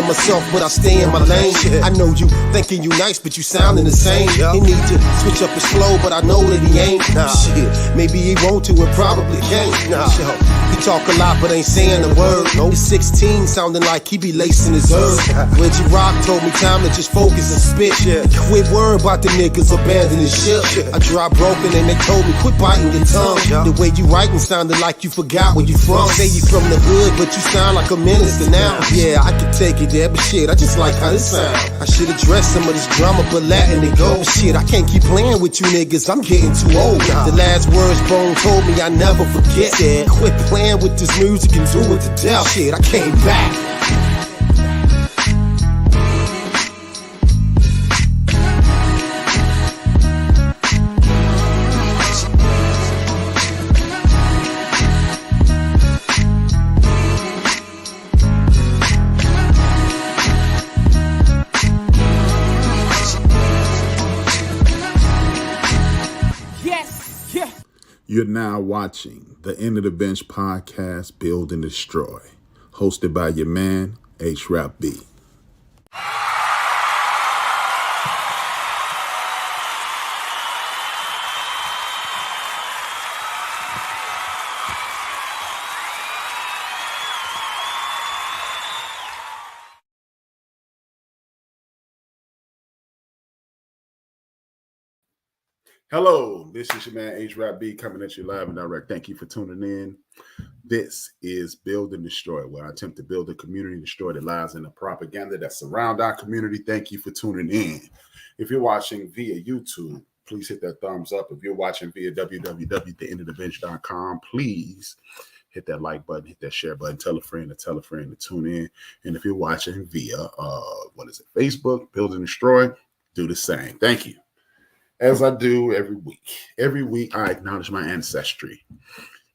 of myself, but I stay in my lane. I know you thinking you nice, but you sounding the same. He need to switch up his flow, but I know that he ain't. Shit, maybe he want to and probably can't. He talk a lot, but ain't saying a word. He's 16, sounding like he be lacing his herbs. HRap told me time to just focus and spit. Quit worrying about the niggas abandoning shit. I dropped broken and they told me quit biting your tongue. The way you writing sounded like you forgot where you from. Say you from the hood, but you sound like a minister now. Yeah, I could take it there, but shit, I just like how this sound. I should address some of this drama, but letting it go. Shit, I can't keep playing with you niggas, I'm getting too old. The last words Bone told me I never forget. Quit playing with this music and do it to death. Shit, I came back. You're now watching the End of the Bench podcast, Build and Destroy, hosted by your man, HRap. Hello, this is your man HRap coming at you live and direct. Thank you for tuning in. This is Build and Destroy, where I attempt to build a community, destroy the lies and the propaganda that surround our community. Thank you for tuning in. If you're watching via YouTube, please hit that thumbs up. If you're watching via www.theendofthebench.com, please hit that like button, hit that share button, tell a friend to tune in. And if you're watching via, Facebook, Build and Destroy, do the same. Thank you. As I do every week, I acknowledge my ancestry.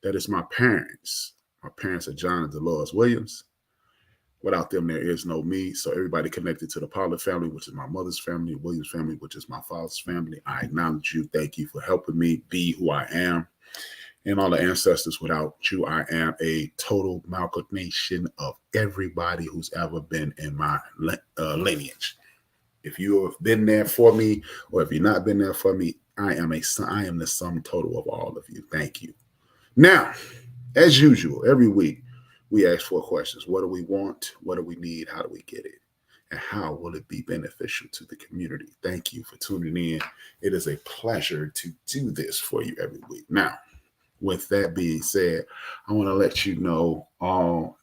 That is my parents. My parents are John and Dolores Williams. Without them, there is no me. So everybody connected to the Pollard family, which is my mother's family, Williams family, which is my father's family, I acknowledge you. Thank you for helping me be who I am. And all the ancestors, without you, I am a total amalgamation of everybody who's ever been in my lineage. If you have been there for me, or if you've not been there for me, I am the sum total of all of you. Thank you. Now, as usual, every week we ask 4 questions. What do we want? What do we need? How do we get it? And how will it be beneficial to the community? Thank you for tuning in. It is a pleasure to do this for you every week. Now, with that being said, I want to let you know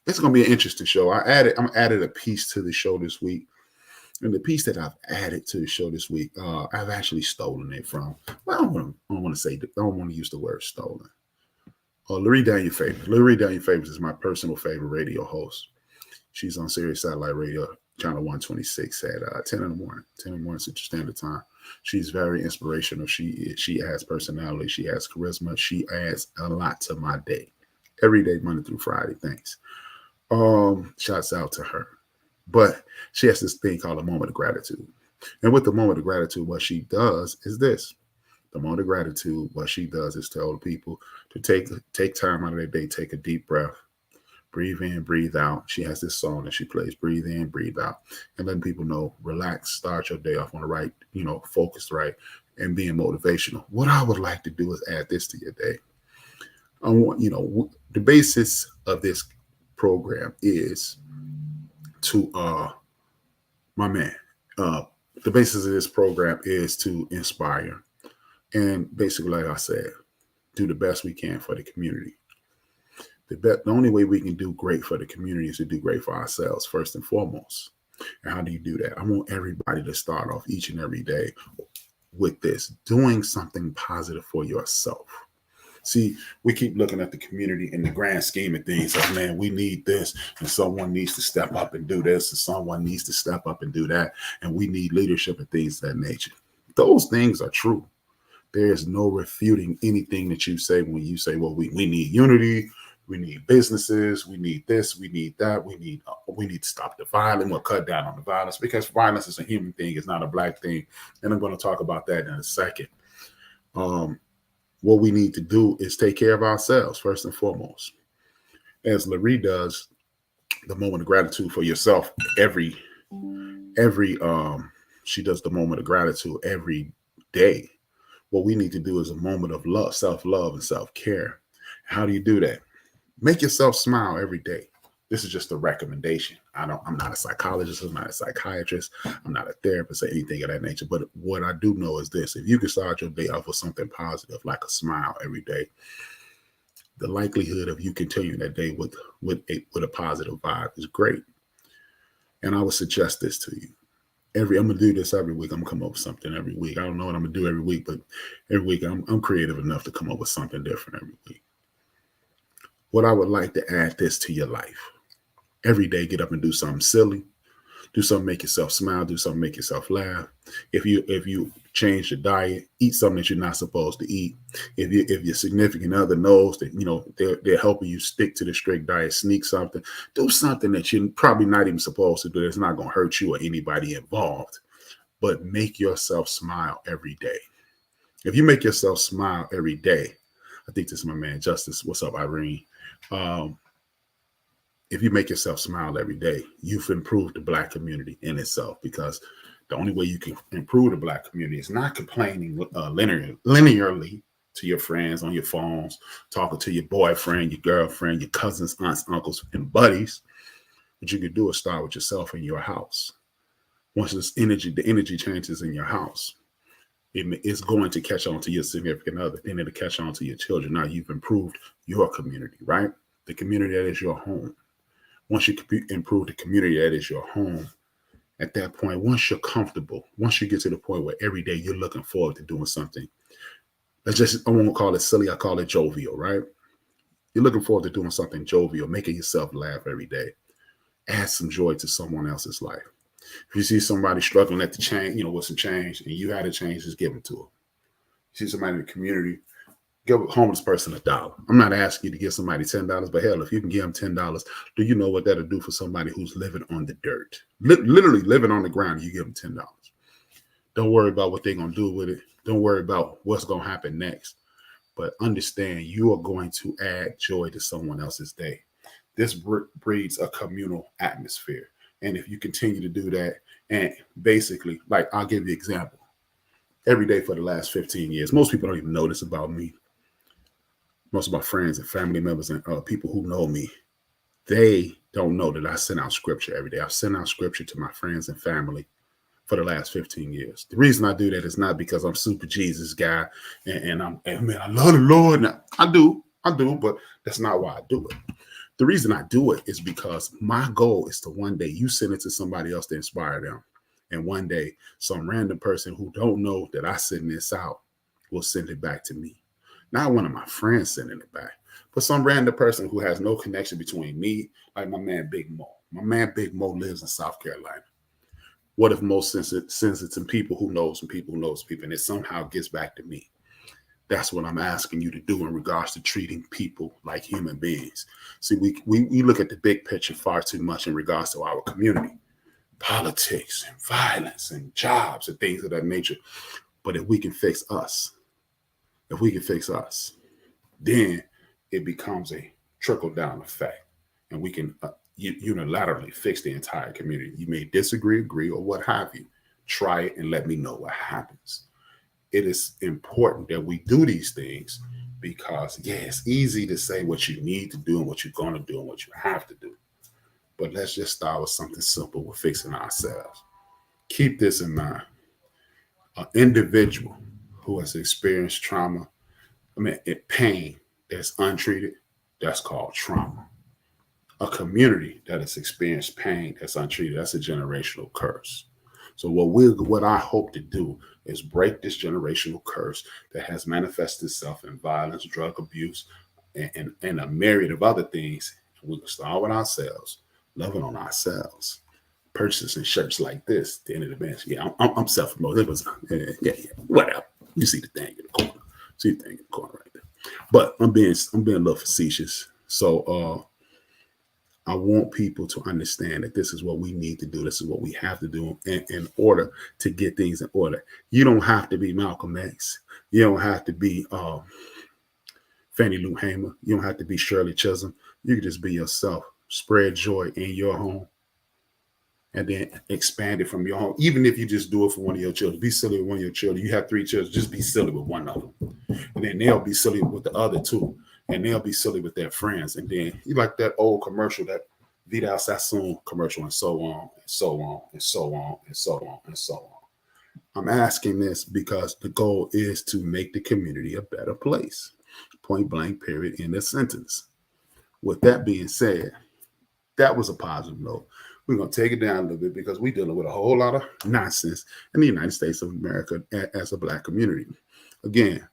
it's going to be an interesting show. I'm added a piece to the show this week. And the piece that I've added to the show this week, I've actually stolen it from. Well, I don't want to use the word stolen. Larry Daniel Favors. Larry Daniel Favors is my personal favorite radio host. She's on Sirius Satellite Radio, channel 126 at 10 in the morning Central Standard Time. She's very inspirational. She has personality. She has charisma. She adds a lot to my day. Every day, Monday through Friday. Thanks. Shouts out to her. But she has this thing called a moment of gratitude. And with the moment of gratitude, what she does is this. The moment of gratitude, what she does is tell the people to take time out of their day, take a deep breath, breathe in, breathe out. She has this song that she plays, breathe in, breathe out, and letting people know, relax, start your day off on the right, focused right, and being motivational. What I would like to do is add this to your day. I want, the basis of this program is to the basis of this program is to inspire and basically, like I said, do the best we can for the community. The only way we can do great for the community is to do great for ourselves first and foremost. And how do you do that? I want everybody to start off each and every day with this, doing something positive for yourself. See, we keep looking at the community in the grand scheme of things. Like, man, we need this, and someone needs to step up and do this, and someone needs to step up and do that, and we need leadership and things of that nature. Those things are true. There is no refuting anything that you say when you say, well, we need unity, we need businesses, we need this, we need that, we need to stop the violence or cut down on the violence, because violence is a human thing, it's not a black thing, and I'm going to talk about that in a second. What we need to do is take care of ourselves first and foremost. As Larry does, the moment of gratitude for yourself every she does the moment of gratitude every day. What we need to do is a moment of love, self-love and self-care. How do you do that? Make yourself smile every day. This is just a recommendation. I'm not a psychologist, I'm not a psychiatrist, I'm not a therapist or anything of that nature. But what I do know is this: if you can start your day off with something positive, like a smile every day, the likelihood of you continuing that day with a positive vibe is great. And I would suggest this to you. I'm gonna do this every week. I'm gonna come up with something every week. I don't know what I'm gonna do every week, but every week I'm creative enough to come up with something different every week. What I would like to add this to your life. Every day, get up and do something silly. Do something make yourself smile. Do something make yourself laugh. If you change your diet, eat something that you're not supposed to eat. If your significant other knows that they're helping you stick to the strict diet, sneak something. Do something that you're probably not even supposed to do. That's not going to hurt you or anybody involved. But make yourself smile every day. If you make yourself smile every day, I think this is my man Justice. What's up, Irene? If you make yourself smile every day, you've improved the Black community in itself, because the only way you can improve the Black community is not complaining linearly to your friends on your phones, talking to your boyfriend, your girlfriend, your cousins, aunts, uncles, and buddies. What you can do is start with yourself in your house. Once the energy changes in your house, it's going to catch on to your significant other, then it'll catch on to your children. Now you've improved your community, right? The community that is your home. Once you improve the community that is your home, at that point, once you're comfortable, once you get to the point where every day you're looking forward to doing something, I won't call it silly, I call it jovial, right? You're looking forward to doing something jovial, making yourself laugh every day. Add some joy to someone else's life. If you see somebody struggling at the change, with some change, and you had a change, just give it to them. You see somebody in the community, give a homeless person $1. I'm not asking you to give somebody $10, but hell, if you can give them $10, do you know what that'll do for somebody who's living on the dirt? Literally living on the ground, you give them $10. Don't worry about what they're going to do with it. Don't worry about what's going to happen next. But understand you are going to add joy to someone else's day. This breeds a communal atmosphere. And if you continue to do that, and basically, like, I'll give you an example. Every day for the last 15 years, most people don't even know this about me. Most of my friends and family members and people who know me, they don't know that I send out scripture every day. I've sent out scripture to my friends and family for the last 15 years. The reason I do that is not because I'm super Jesus guy and I love the Lord. Now, I do, but that's not why I do it. The reason I do it is because my goal is to one day you send it to somebody else to inspire them. And one day some random person who don't know that I send this out will send it back to me. Not one of my friends sending it back, but some random person who has no connection between me, like my man Big Mo. My man Big Mo lives in South Carolina. What if Mo sends it to people who knows and people who knows people, and it somehow gets back to me? That's what I'm asking you to do in regards to treating people like human beings. See, we look at the big picture far too much in regards to our community, politics and violence and jobs and things of that nature. But if we can fix us, then it becomes a trickle-down effect, and we can unilaterally fix the entire community. You may disagree, agree, or what have you. Try it and let me know what happens. It is important that we do these things because, yeah, it's easy to say what you need to do and what you're going to do and what you have to do. But let's just start with something simple with fixing ourselves. Keep this in mind. An individual who has experienced trauma, pain that's untreated, that's called trauma. A community that has experienced pain that's untreated, that's a generational curse. So what I hope to do is break this generational curse that has manifested itself in violence, drug abuse, and a myriad of other things. We can start with ourselves, loving on ourselves, purchasing shirts like this. The end of the bench. Yeah, I'm self-promoted. Yeah, whatever. You see the thing in the corner. Right there. But I'm being a little facetious. So I want people to understand that this is what we need to do. This is what we have to do in order to get things in order. You don't have to be Malcolm X. You don't have to be Fannie Lou Hamer. You don't have to be Shirley Chisholm. You can just be yourself spread joy in your home, and then expand it from your home. Even if you just do it for one of your children, be silly with one of your children. You have 3 children, just be silly with one of them. And then they'll be silly with the other 2. And they'll be silly with their friends. And then you like that old commercial, that Vidal Sassoon commercial, and so on, and so on, and so on, and so on, and so on. I'm asking this because the goal is to make the community a better place. Point blank, period, in a sentence. With that being said, that was a positive note. We're going to take it down a little bit because we're dealing with a whole lot of nonsense in the United States of America as a Black community. Again,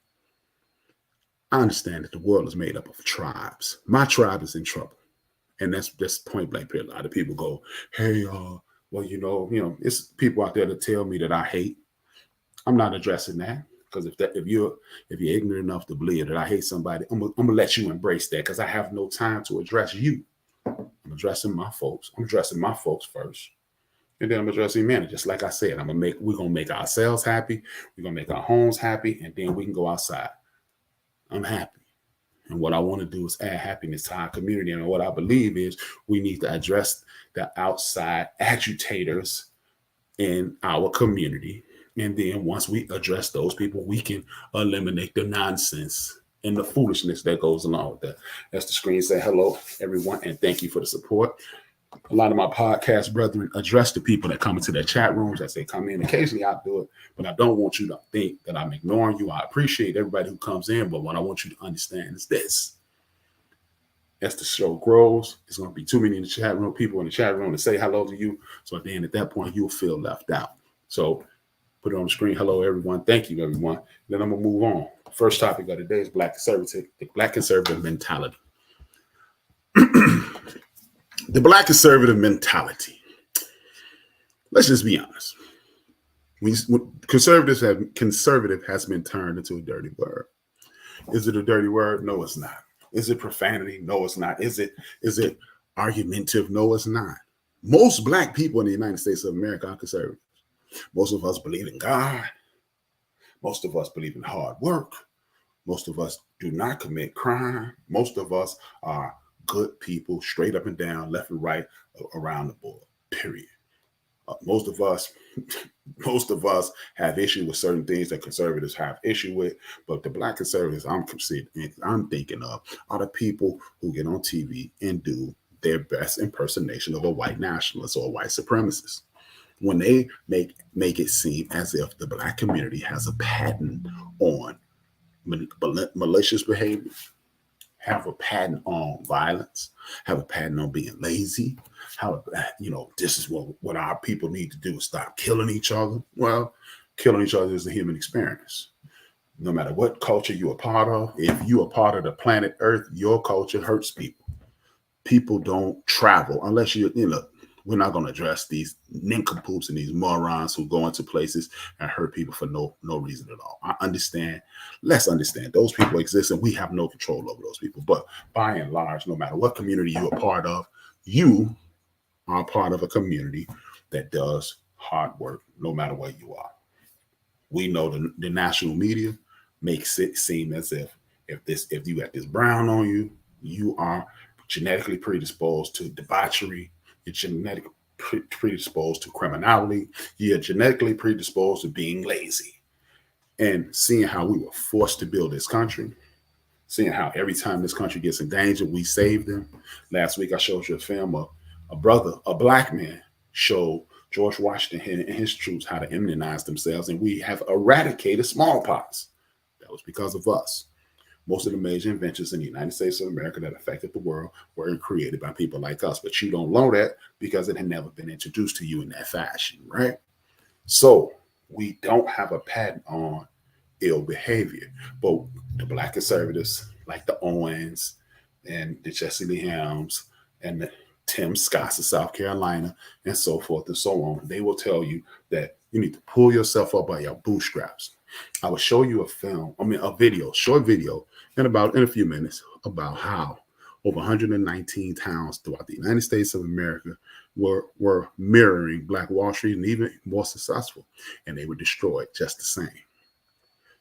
I understand that the world is made up of tribes. My tribe is in trouble. And that's point blank period. A lot of people go, hey, well, it's people out there that tell me that I hate. I'm not addressing that, because if you're ignorant enough to believe that I hate somebody, I'm gonna let you embrace that, because I have no time to address you. I'm addressing my folks. I'm addressing my folks first, and then I'm addressing humanity. Just like I said, we're gonna make ourselves happy. We're gonna make our homes happy, and then we can go outside. I'm happy. And what I want to do is add happiness to our community. And what I believe is we need to address the outside agitators in our community. And then once we address those people, we can eliminate the nonsense and the foolishness that goes along with that. That's the screen. Say hello, everyone, and thank you for the support. A lot of my podcast brethren address the people that come into their chat rooms as they come in. Occasionally I do it, but I don't want you to think that I'm ignoring you. I appreciate everybody who comes in, but what I want you to understand is this. As the show grows, it's going to be too many in the chat room, people in the chat room to say hello to you. So at that point, you'll feel left out. So put it on the screen. Hello, everyone. Thank you, everyone. Then I'm going to move on. First topic of the day is the Black conservative mentality. The Black conservative mentality. Let's just be honest. Conservative has been turned into a dirty word. Is it a dirty word? No, it's not. Is it profanity? No, it's not. Is it argumentative? No, it's not. Most Black people in the United States of America are conservative. Most of us believe in God. Most of us believe in hard work. Most of us do not commit crime. Most of us are good people, straight up and down, left and right, around the board, period. Most of us have issue with certain things that conservatives have issue with, but the Black conservatives I'm thinking of are the people who get on TV and do their best impersonation of a white nationalist or a white supremacist. When they make it seem as if the Black community has a pattern on malicious behavior, have a pattern on violence, have a pattern on being lazy, this is what our people need to do is stop killing each other. Well, killing each other is a human experience. No matter what culture you're a part of, if you're a part of the planet Earth, your culture hurts people. People don't travel unless we're not going to address these nincompoops and these morons who go into places and hurt people for no reason at all. I understand. Let's understand. Those people exist and we have no control over those people. But by and large, no matter what community you're a part of, you are a part of a community that does hard work no matter where you are. We know the national media makes it seem as if you got this brown on you, you are genetically predisposed to debauchery. You're genetically predisposed to criminality. You're genetically predisposed to being lazy. And seeing how we were forced to build this country, seeing how every time this country gets in danger, we save them. Last week, I showed you a film of a Black man showed George Washington and his troops how to immunize themselves, and we have eradicated smallpox. That was because of us. Most of the major inventions in the United States of America that affected the world were created by people like us. But you don't know that because it had never been introduced to you in that fashion, right? So we don't have a pattern on ill behavior. But the Black conservatives, like the Owens and the Jesse Lee Helms and the Tim Scotts of South Carolina and so forth and so on, they will tell you that you need to pull yourself up by your bootstraps. I will show you a short video in a few minutes about how over 119 towns throughout the United States of America were mirroring Black Wall Street and even more successful, and they were destroyed just the same.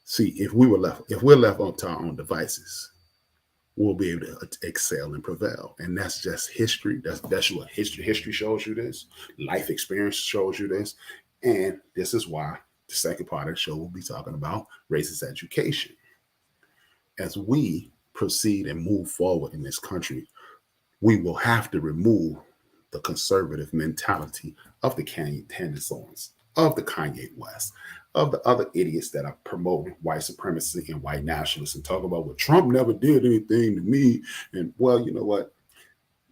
See, if we're left up to our own devices, will be able to excel and prevail. And that's just history. That's what history shows you this. Life experience shows you this. And this is why the second part of the show will be talking about racist education. As we proceed and move forward in this country, we will have to remove the conservative mentality of the Kanye Hendersons, of the Kanye West, of the other idiots that are promoting white supremacy and white nationalists and talk about, well, Trump never did anything to me. And well, you know what?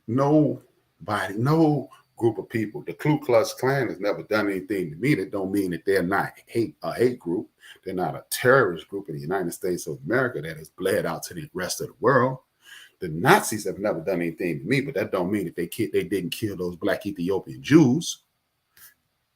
Nobody, no group of people, the Ku Klux Klan has never done anything to me. That don't mean that they're not a hate group. They're not a terrorist group in the United States of America that has bled out to the rest of the world. The Nazis have never done anything to me, but that don't mean that they didn't kill those black Ethiopian Jews.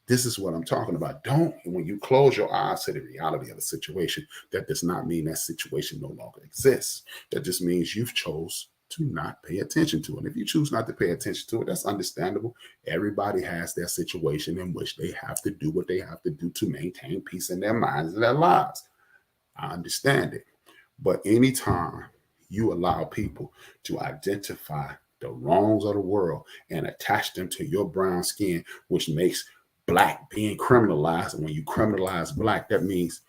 This is what I'm talking about. When you close your eyes to the reality of a situation, that does not mean that situation no longer exists. That just means you've chose to not pay attention to it. If you choose not to pay attention to it, that's understandable. Everybody has their situation in which they have to do what they have to do to maintain peace in their minds and their lives. I understand it. But anytime you allow people to identify the wrongs of the world and attach them to your brown skin, which makes black being criminalized. And when you criminalize black, that means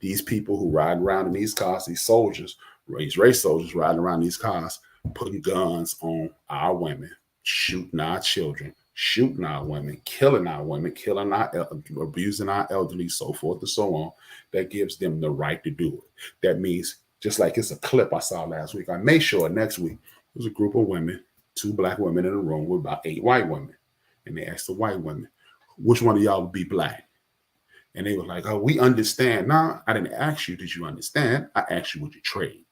these people who ride around in these cars, these soldiers, these race soldiers riding around these cars, putting guns on our women, shooting our children, shooting our women, killing our abusing our elderly, so forth and so on. That gives them the right to do it. That means, just like it's a clip I saw last week, I made sure next week there was a group of women, 2 black women in a room with about 8 white women. And they asked the white women, which one of y'all would be black? And they were like, oh, we understand. Nah, I didn't ask you, did you understand? I asked you, would you trade?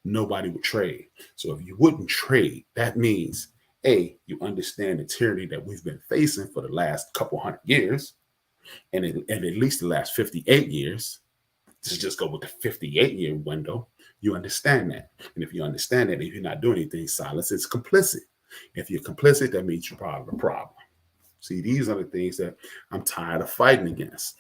Nobody would trade. So if you wouldn't trade, that means, A, you understand the tyranny that we've been facing for the last couple hundred years, and at least the last 58 years. To just go with the 58-year window, you understand that. And if you understand that, if you're not doing anything, silence is complicit. If you're complicit, that means you're part of the problem. See, these are the things that I'm tired of fighting against.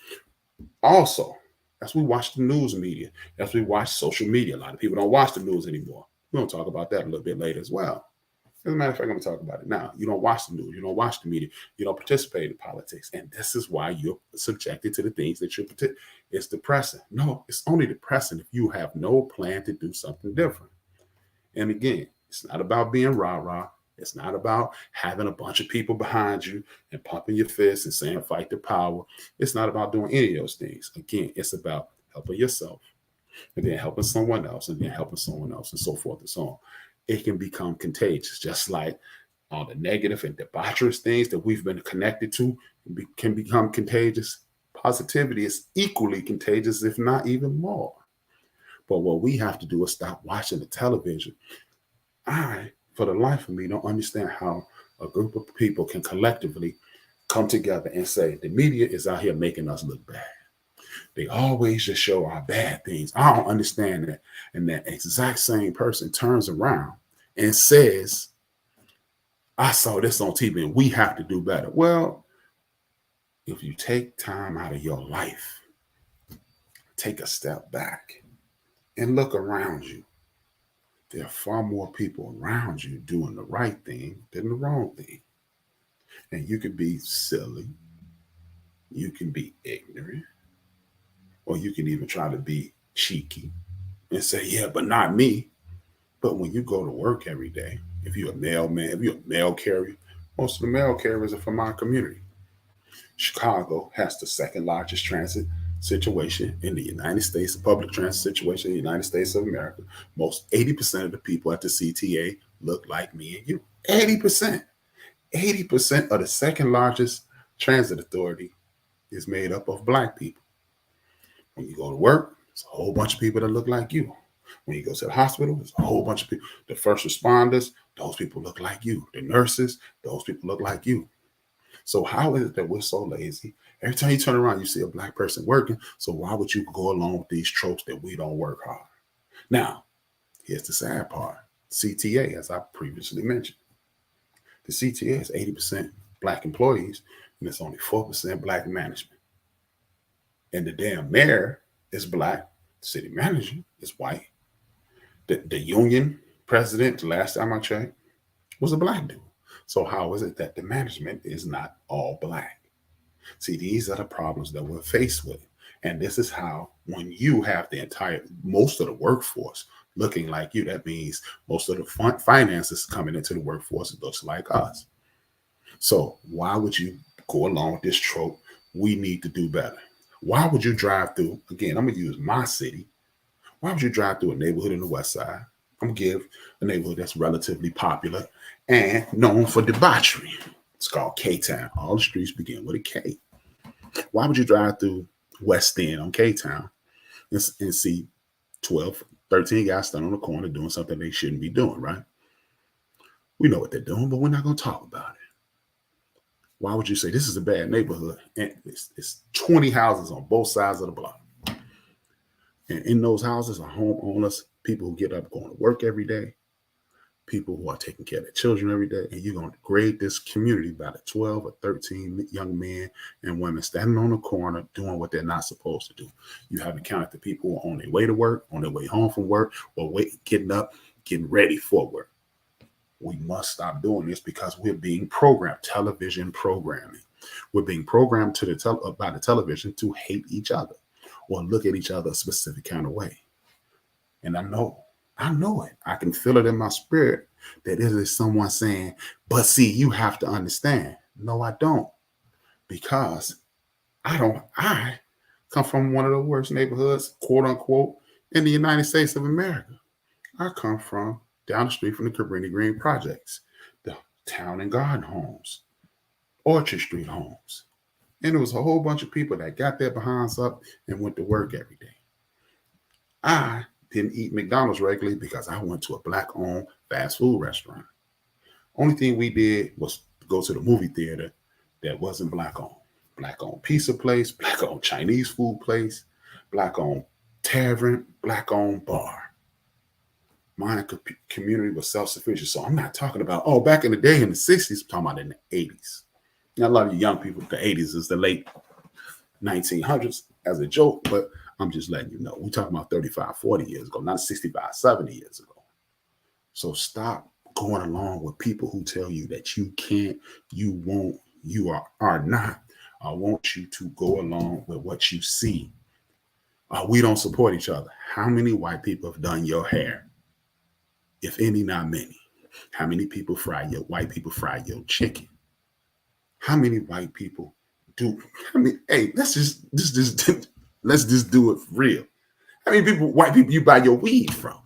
Also, as we watch the news media, as we watch social media, a lot of people don't watch the news anymore. We're going to talk about that a little bit later as well. As a matter of fact, I'm going to talk about it now. You don't watch the news. You don't watch the media. You don't participate in politics. And this is why you're subjected to the things that you're It's depressing. No, it's only depressing if you have no plan to do something different. And again, it's not about being rah-rah. It's not about having a bunch of people behind you and pumping your fists and saying fight the power. It's not about doing any of those things. Again, it's about helping yourself and then helping someone else and then helping someone else and so forth and so on. It can become contagious, just like all the negative and debaucherous things that we've been connected to can become contagious. Positivity is equally contagious, if not even more. But what we have to do is stop watching the television. I, for the life of me, don't understand how a group of people can collectively come together and say the media is out here making us look bad. They always just show our bad things. I don't understand that. And that exact same person turns around and says, I saw this on TV and we have to do better. Well, if you take time out of your life, take a step back and look around you, there are far more people around you doing the right thing than the wrong thing. And you can be silly, you can be ignorant, or you can even try to be cheeky and say, yeah, but not me. But when you go to work every day, if you're a mailman, if you're a mail carrier, most of the mail carriers are from our community. Chicago has the second largest transit situation in the United States, public transit situation in the United States of America. Most 80% of the people at the CTA look like me and you. 80%. 80% of the second largest transit authority is made up of black people. When you go to work, it's a whole bunch of people that look like you. When you go to the hospital, there's a whole bunch of people. The first responders, those people look like you. The nurses, those people look like you. So how is it that we're so lazy? Every time you turn around, you see a black person working. So why would you go along with these tropes that we don't work hard? Now, here's the sad part. CTA, as I previously mentioned. The CTA is 80% black employees, and it's only 4% black management. And the damn mayor is black. The city manager is white. The union President, the last time I checked, was a black dude. So how is it that the management is not all black? See, these are the problems that we're faced with. And this is how, when you have most of the workforce looking like you, that means most of the finances coming into the workforce looks like us. So why would you go along with this trope? We need to do better. Why would you drive through, again, I'm going to use my city. Why would you drive through a neighborhood in the West Side? I'm going to give a neighborhood that's relatively popular and known for debauchery. It's called K-Town. All the streets begin with a K. Why would you drive through West End on K-Town and see 12, 13 guys standing on the corner doing something they shouldn't be doing, right? We know what they're doing, but we're not going to talk about it. Why would you say this is a bad neighborhood? And it's 20 houses on both sides of the block. And in those houses are homeowners, people who get up going to work every day, people who are taking care of their children every day. And you're going to grade this community by the 12 or 13 young men and women standing on the corner doing what they're not supposed to do. You haven't counted the people who are on their way to work, on their way home from work, or getting up, getting ready for work. We must stop doing this because we're being programmed, television programming. We're being programmed by the television to hate each other or look at each other a specific kind of way. And I know it. I can feel it in my spirit that it is someone saying, but see, you have to understand. No, I don't. Because I come from one of the worst neighborhoods, quote unquote, in the United States of America. I come from down the street from the Cabrini Green projects, the Town and Garden homes, Orchard Street homes. And there was a whole bunch of people that got their behinds up and went to work every day. I didn't eat McDonald's regularly because I went to a black-owned fast food restaurant. Only thing we did was go to the movie theater that wasn't black-owned. Black-owned pizza place, black-owned Chinese food place, black-owned tavern, black-owned bar. My community was self-sufficient. So I'm not talking about, back in the day in the 60s, I'm talking about in the 80s. Now, a lot of you young people, the 80s is the late 1900s as a joke, but I'm just letting you know. We're talking about 35, 40 years ago, not 65, 70 years ago. So stop going along with people who tell you that you can't, you won't, you are not. I want you to go along with what you see. We don't support each other. How many white people have done your hair? If any, not many. How many people white people fry your chicken? How many white people do? Hey, let's just do it for real. How many white people you buy your weed from?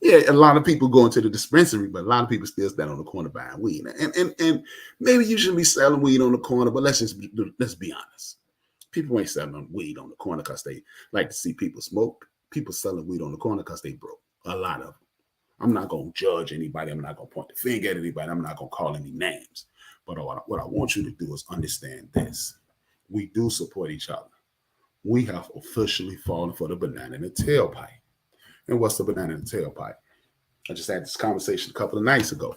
Yeah, a lot of people go into the dispensary, but a lot of people still stand on the corner buying weed. And maybe you shouldn't be selling weed on the corner, but let's be honest. People ain't selling weed on the corner because they like to see people smoke. People selling weed on the corner because they broke. A lot of them. I'm not going to judge anybody. I'm not going to point the finger at anybody. I'm not going to call any names. But what I want you to do is understand this. We do support each other. We have officially fallen for the banana in the tailpipe. And what's the banana in the tailpipe? I just had this conversation a couple of nights ago.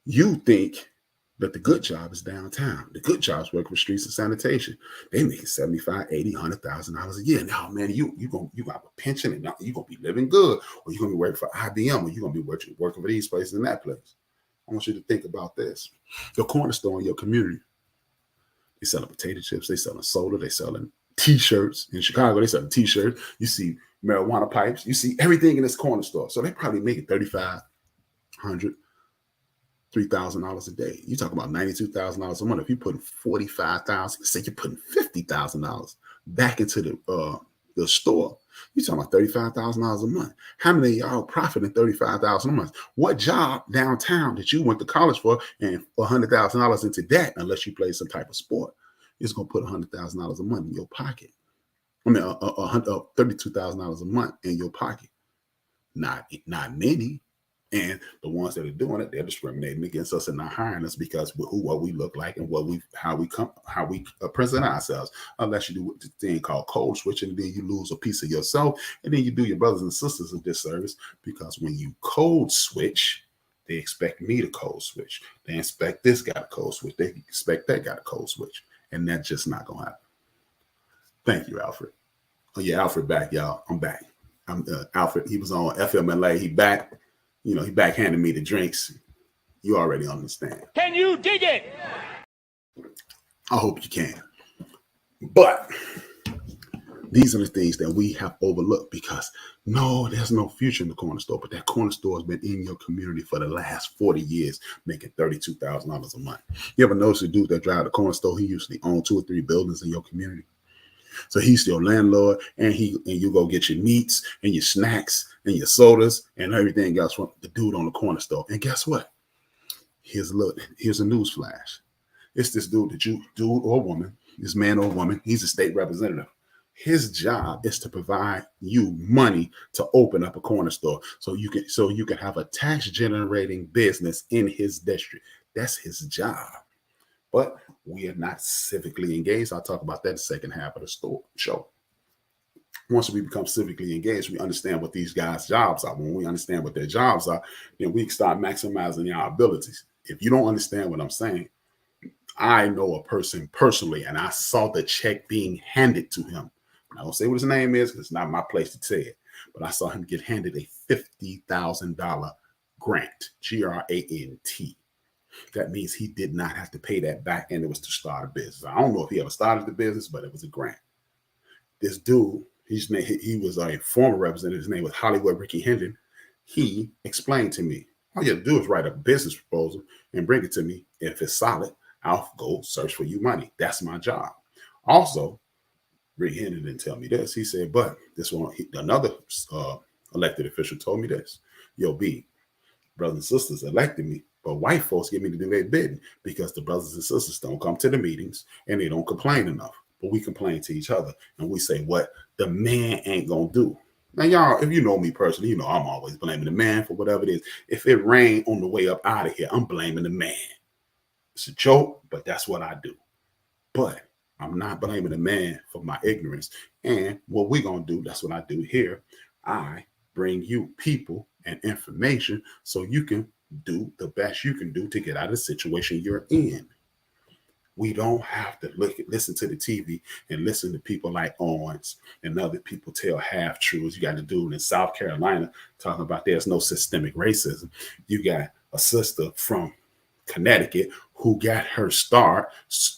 You think that the good job is downtown. The good job is working for streets and sanitation. They make $75,000, $80,000, $100,000 a year. Now, man, you got a pension and you're going to be living good, or you're going to be working for IBM, or you're going to be working for these places and that place. I want you to think about this. The corner store in your community, they selling potato chips, they selling soda, they selling T-shirts. In Chicago, they selling T-shirts. You see marijuana pipes. You see everything in this corner store. So they probably making $3,500, $3,000 a day. You talk about $92,000 a month. If you put $45,000, say you're putting $50,000 back into the store. You're talking about $35,000 a month. How many of y'all profiting $35,000 a month? What job downtown that you went to college for and $100,000 into debt, unless you play some type of sport, is going to put $100,000 a month in your pocket? I mean, $32,000 a month in your pocket. Not many. And the ones that are doing it, they're discriminating against us and not hiring us because of what we look like and how we present ourselves. Unless you do the thing called code switching, and then you lose a piece of yourself, and then you do your brothers and sisters a disservice, because when you code switch, they expect me to code switch. They expect this guy to code switch. They expect that guy to code switch, and that's just not gonna happen. Thank you, Alfred. Oh yeah, Alfred back, y'all. I'm back. Alfred, he was on FMLA. He backhanded me the drinks. You already understand. Can you dig it? I hope you can. But these are the things that we have overlooked because no, there's no future in the corner store. But that corner store has been in your community for the last 40 years, making $32,000 a month. You ever notice the dude that drive the corner store? He usually owns 2 or 3 buildings in your community. So he's your landlord, and you go get your meats and your snacks and your sodas and everything else from the dude on the corner store. And guess what? Here's a news flash. It's this dude or woman, this man or woman, he's a state representative. His job is to provide you money to open up a corner store so you can have a tax generating business in his district. That's his job. But we are not civically engaged. I'll talk about that in the second half of the show. Once we become civically engaged, we understand what these guys' jobs are. When we understand what their jobs are, then we start maximizing our abilities. If you don't understand what I'm saying, I know a person personally, and I saw the check being handed to him. I don't say what his name is because it's not my place to say it, but I saw him get handed a $50,000 grant, grant. That means he did not have to pay that back, and it was to start a business. I don't know if he ever started the business, but it was a grant. This dude, he was a former representative. His name was Hollywood Ricky Hendon. He explained to me, all you have to do is write a business proposal and bring it to me. If it's solid, I'll go search for you money. That's my job. Also, Rick Hendon didn't tell me this. He said, but this one, another elected official told me this. Yo, B, brothers and sisters elected me, but white folks get me to do their bidding because the brothers and sisters don't come to the meetings and they don't complain enough. But we complain to each other and we say what the man ain't gonna do. Now, y'all, if you know me personally, you know I'm always blaming the man for whatever it is. If it rained on the way up out of here, I'm blaming the man. It's a joke, but that's what I do. But I'm not blaming the man for my ignorance. And what we're gonna do, that's what I do here. I bring you people and information so you can do the best you can do to get out of the situation you're in. We don't have to listen to the TV and listen to people like Owens and other people tell half truths. You got a dude in South Carolina talking about there's no systemic racism. You got a sister from Connecticut who got her start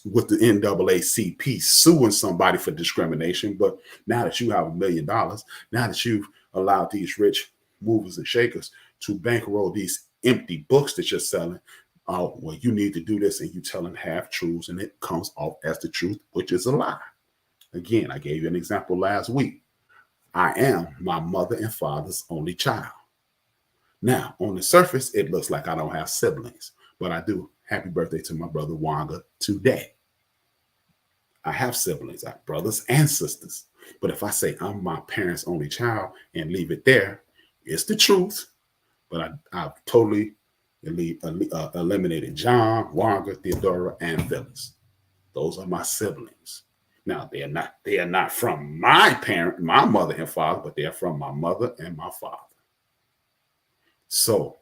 with the NAACP suing somebody for discrimination. But now that you have $1 million, now that you've allowed these rich movers and shakers to bankroll these empty books that you're selling, oh, well, you need to do this, and you telling half truths, and it comes off as the truth, which is a lie. Again, I gave you an example last week. I am my mother and father's only child. Now, on the surface, it looks like I don't have siblings, but I do. Happy birthday to my brother Wanga today. I have siblings, I have brothers and sisters. But if I say I'm my parents' only child and leave it there, it's the truth. But I've totally eliminated John, Wanga, Theodora, and Phyllis. Those are my siblings. Now, they are not from my mother and father, but they are from my mother and my father. So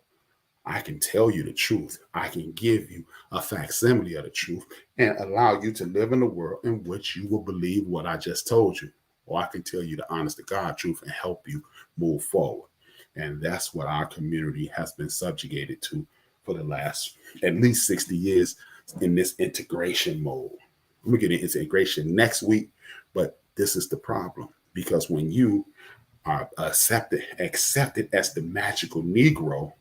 I can tell you the truth. I can give you a facsimile of the truth and allow you to live in a world in which you will believe what I just told you. Or I can tell you the honest to God truth and help you move forward. And that's what our community has been subjugated to for the last at least 60 years in this integration mode. We'll get into integration next week, but this is the problem. Because when you are accepted as the magical Negro,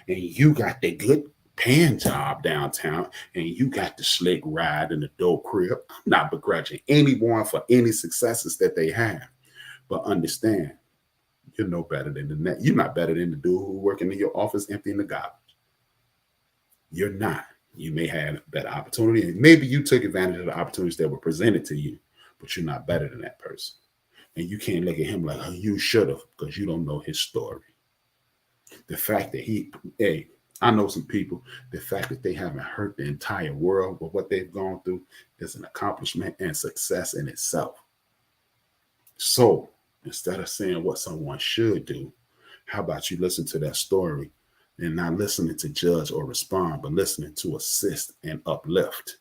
and you got the good paying job downtown, and you got the slick ride and the dope crib, I'm not begrudging anyone for any successes that they have. But understand, you're no better than that. You're not better than the dude who working in your office emptying the garbage. You're not. You may have a better opportunity, and maybe you took advantage of the opportunities that were presented to you, but you're not better than that person. And you can't look at him like, oh, you should have, because you don't know his story. The fact that I know some people, the fact that they haven't hurt the entire world with what they've gone through is an accomplishment and success in itself. So instead of saying what someone should do, how about you listen to that story and not listening to judge or respond, but listening to assist and uplift?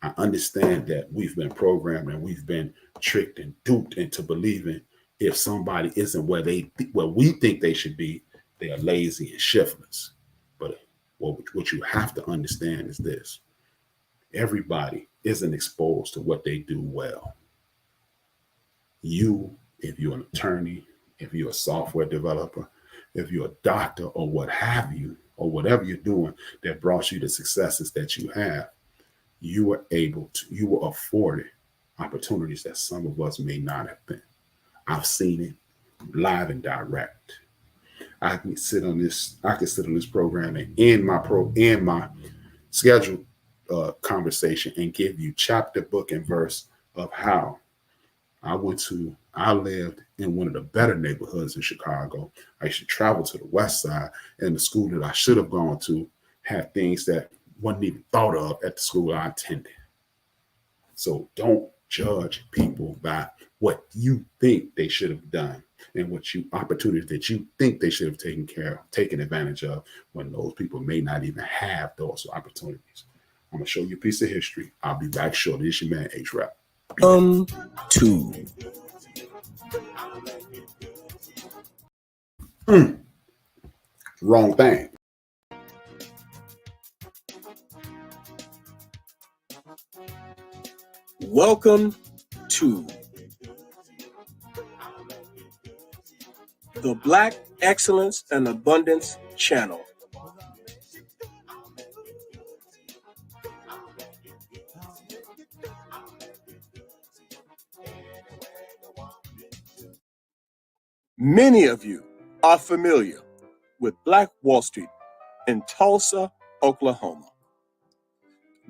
I understand that we've been programmed and we've been tricked and duped into believing if somebody isn't where we think they should be, they are lazy and shiftless. But what you have to understand is this: everybody isn't exposed to what they do well. You, if you're an attorney, if you're a software developer, if you're a doctor or what have you, or whatever you're doing that brought you the successes that you have, you were afforded opportunities that some of us may not have been. I've seen it live and direct. I can sit on this program and end my scheduled conversation and give you chapter, book, and verse of how I lived in one of the better neighborhoods in Chicago. I used to travel to the west side, and the school that I should have gone to had things that wasn't even thought of at the school I attended. So don't judge people by what you think they should have done and opportunities that you think they should have taken advantage of, when those people may not even have those opportunities. I'm gonna show you a piece of history. I'll be back shortly. This your man HRap. Wrong thing. Welcome to the Black Excellence and Abundance Channel. Many of you are familiar with Black Wall Street in Tulsa, Oklahoma.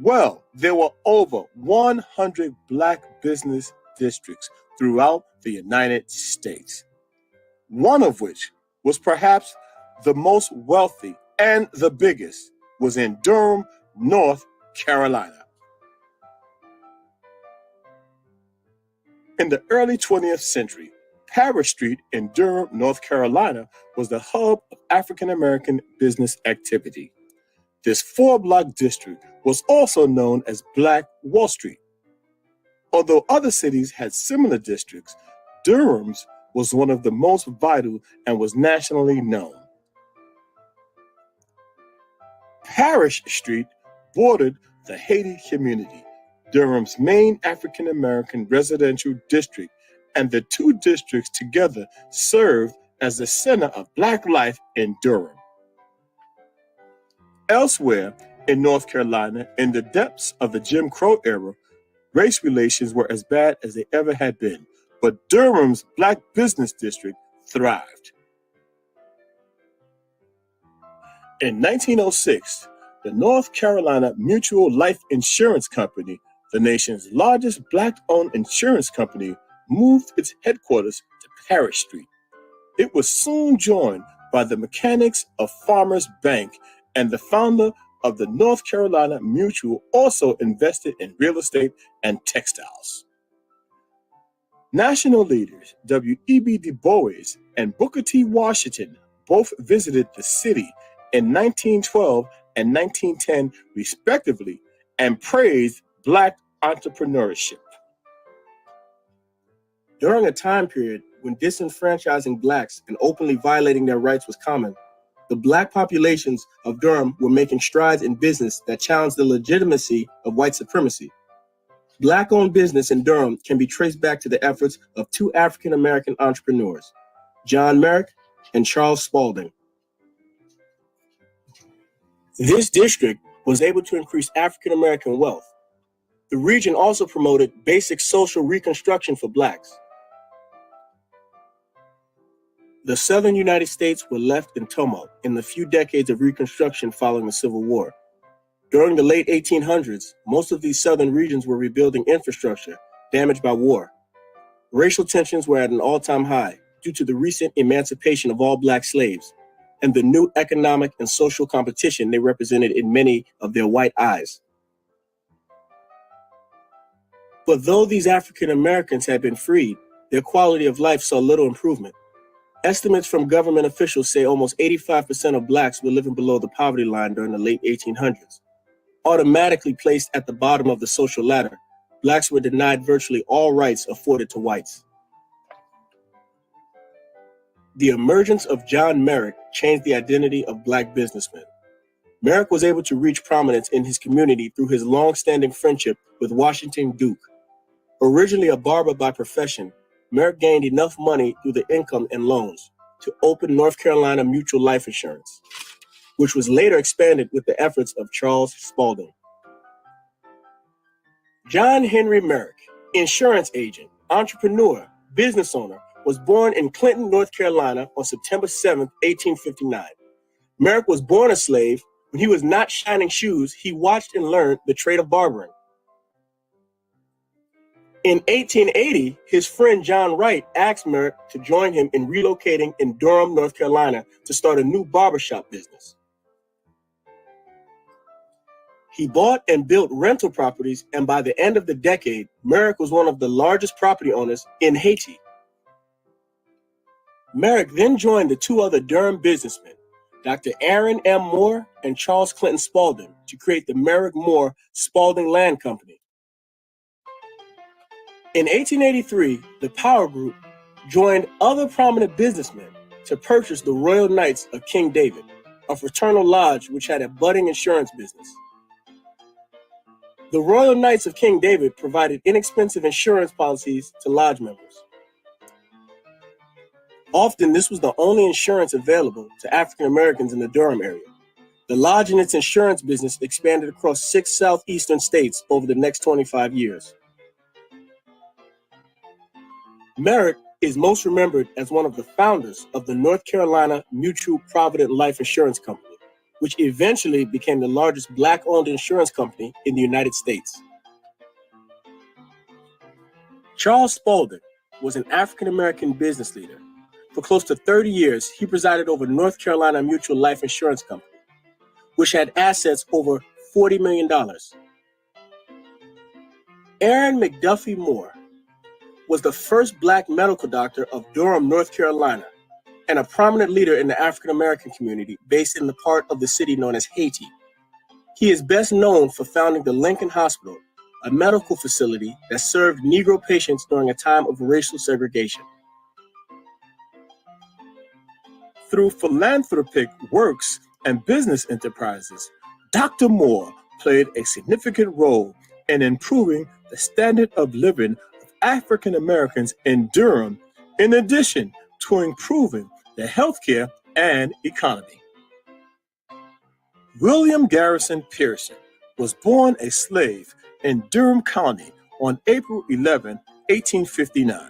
Well, there were over 100 Black business districts throughout the United States, one of which was perhaps the most wealthy and the biggest was in Durham, North Carolina. In the early 20th century, Parish Street in Durham, North Carolina was the hub of African-American business activity. This 4-block district was also known as Black Wall Street. Although other cities had similar districts, Durham's was one of the most vital and was nationally known. Parish Street bordered the Haiti community, Durham's main African-American residential district, and the two districts together served as the center of Black life in Durham. Elsewhere in North Carolina, in the depths of the Jim Crow era, race relations were as bad as they ever had been, but Durham's Black business district thrived. In 1906, the North Carolina Mutual Life Insurance Company, the nation's largest Black-owned insurance company, moved its headquarters to Parish Street. It was soon joined by the Mechanics of Farmers Bank, and the founder of the North Carolina Mutual also invested in real estate and textiles. National leaders W.E.B. Du Bois and Booker T. Washington both visited the city in 1912 and 1910, respectively, and praised Black entrepreneurship. During a time period when disenfranchising Blacks and openly violating their rights was common, the Black populations of Durham were making strides in business that challenged the legitimacy of white supremacy. Black-owned business in Durham can be traced back to the efforts of two African-American entrepreneurs, John Merrick and Charles Spalding. This district was able to increase African-American wealth. The region also promoted basic social reconstruction for Blacks. The southern United States were left in tumult in the few decades of Reconstruction following the Civil War. During the late 1800s, most of these southern regions were rebuilding infrastructure damaged by war. Racial tensions were at an all-time high due to the recent emancipation of all Black slaves and the new economic and social competition they represented in many of their white eyes. But though these African Americans had been freed, their quality of life saw little improvement. Estimates from government officials say almost 85% of Blacks were living below the poverty line during the late 1800s. Automatically placed at the bottom of the social ladder, Blacks were denied virtually all rights afforded to whites. The emergence of John Merrick changed the identity of Black businessmen. Merrick was able to reach prominence in his community through his long-standing friendship with Washington Duke. Originally a barber by profession, Merrick gained enough money through the income and loans to open North Carolina Mutual Life Insurance, which was later expanded with the efforts of Charles Spaulding. John Henry Merrick, insurance agent, entrepreneur, business owner, was born in Clinton, North Carolina on September 7, 1859. Merrick was born a slave. When he was not shining shoes, he watched and learned the trade of barbering. In 1880, his friend John Wright asked Merrick to join him in relocating in Durham, North Carolina to start a new barbershop business. He bought and built rental properties, and by the end of the decade, Merrick was one of the largest property owners in Haiti. Merrick then joined the two other Durham businessmen, Dr. Aaron M. Moore and Charles Clinton Spaulding, to create the Merrick Moore Spaulding Land Company. In 1883, the Power Group joined other prominent businessmen to purchase the Royal Knights of King David, a fraternal lodge which had a budding insurance business. The Royal Knights of King David provided inexpensive insurance policies to lodge members. Often, this was the only insurance available to African Americans in the Durham area. The lodge and its insurance business expanded across 6 southeastern states over the next 25 years. Merrick is most remembered as one of the founders of the North Carolina Mutual Provident Life Insurance Company, which eventually became the largest Black-owned insurance company in the United States. Charles Spaulding was an African-American business leader. For close to 30 years, he presided over North Carolina Mutual Life Insurance Company, which had assets over $40 million. Aaron McDuffie Moore was the first Black medical doctor of Durham, North Carolina, and a prominent leader in the African-American community based in the part of the city known as Haiti. He is best known for founding the Lincoln Hospital, a medical facility that served Negro patients during a time of racial segregation. Through philanthropic works and business enterprises, Dr. Moore played a significant role in improving the standard of living of African Americans in Durham, in addition to improving the healthcare and economy. William Garrison Pearson was born a slave in Durham County on April 11, 1859.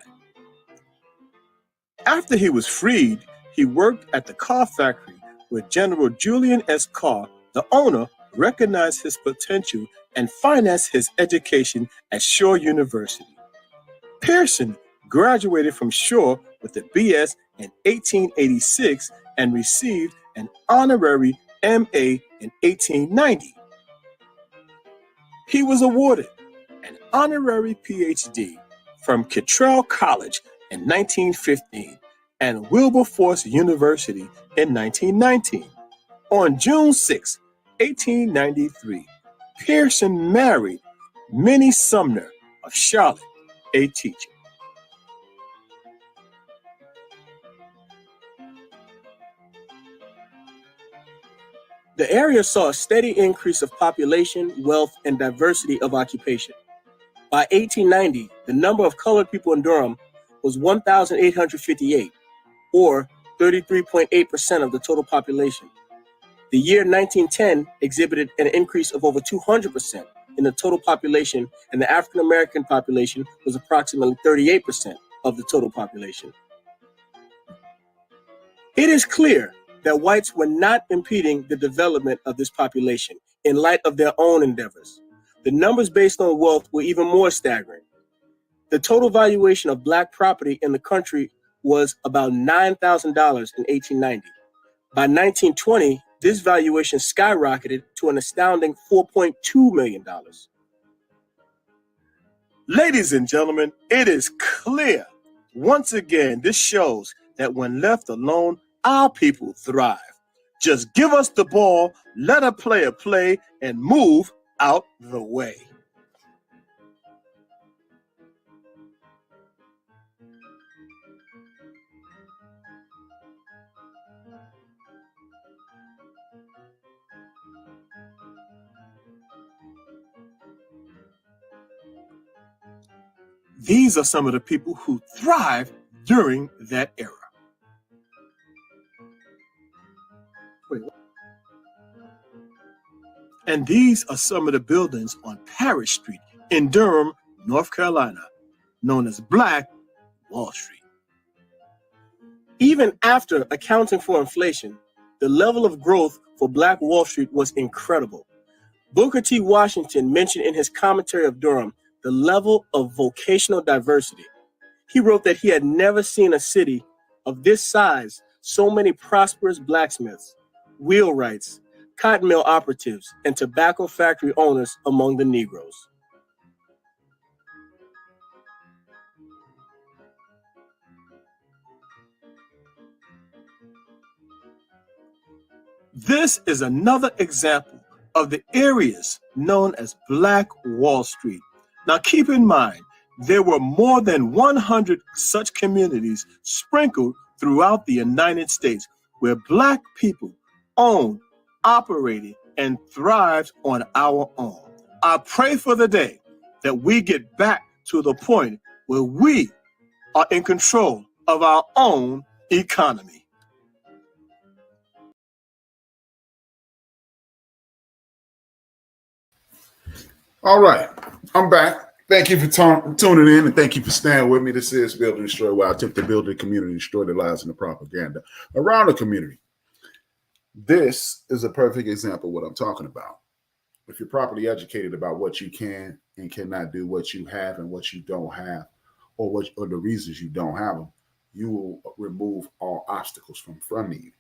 After he was freed, he worked at the car factory where General Julian S. Carr, the owner, recognized his potential and financed his education at Shaw University. Pearson graduated from Shaw with a BS in 1886 and received an honorary MA in 1890. He was awarded an honorary PhD from Kittrell College in 1915 and Wilberforce University in 1919. On June 6, 1893, Pearson married Minnie Sumner of Charlotte, a teacher. The area saw a steady increase of population, wealth, and diversity of occupation. By 1890, the number of colored people in Durham was 1,858, or 33.8% of the total population. The year 1910 exhibited an increase of over 200% in the total population, and the African American population was approximately 38% of the total population. It is clear that whites were not impeding the development of this population in light of their own endeavors. The numbers based on wealth were even more staggering. The total valuation of Black property in the country was about $9,000 in 1890. By 1920, this valuation skyrocketed to an astounding $4.2 million. Ladies and gentlemen, it is clear. Once again, this shows that when left alone, our people thrive. Just give us the ball, let a player play, and move out the way. These are some of the people who thrived during that era. And these are some of the buildings on Parish Street in Durham, North Carolina, known as Black Wall Street. Even after accounting for inflation, the level of growth for Black Wall Street was incredible. Booker T. Washington mentioned in his commentary of Durham the level of vocational diversity. He wrote that he had never seen a city of this size, so many prosperous blacksmiths, wheelwrights, cotton mill operatives, and tobacco factory owners among the Negroes. This is another example of the areas known as Black Wall Street. Now keep in mind, there were more than 100 such communities sprinkled throughout the United States where Black people owned, operated, and thrived on our own. I pray for the day that we get back to the point where we are in control of our own economy. All right, I'm back. Thank you for tuning in, and thank you for staying with me. This is Build and Destroy, where I attempt to build a community and destroy the lies and the propaganda around the community. This is a perfect example of what I'm talking about. If you're properly educated about what you can and cannot do, what you have and what you don't have, or the reasons you don't have them, you will remove all obstacles from front of you.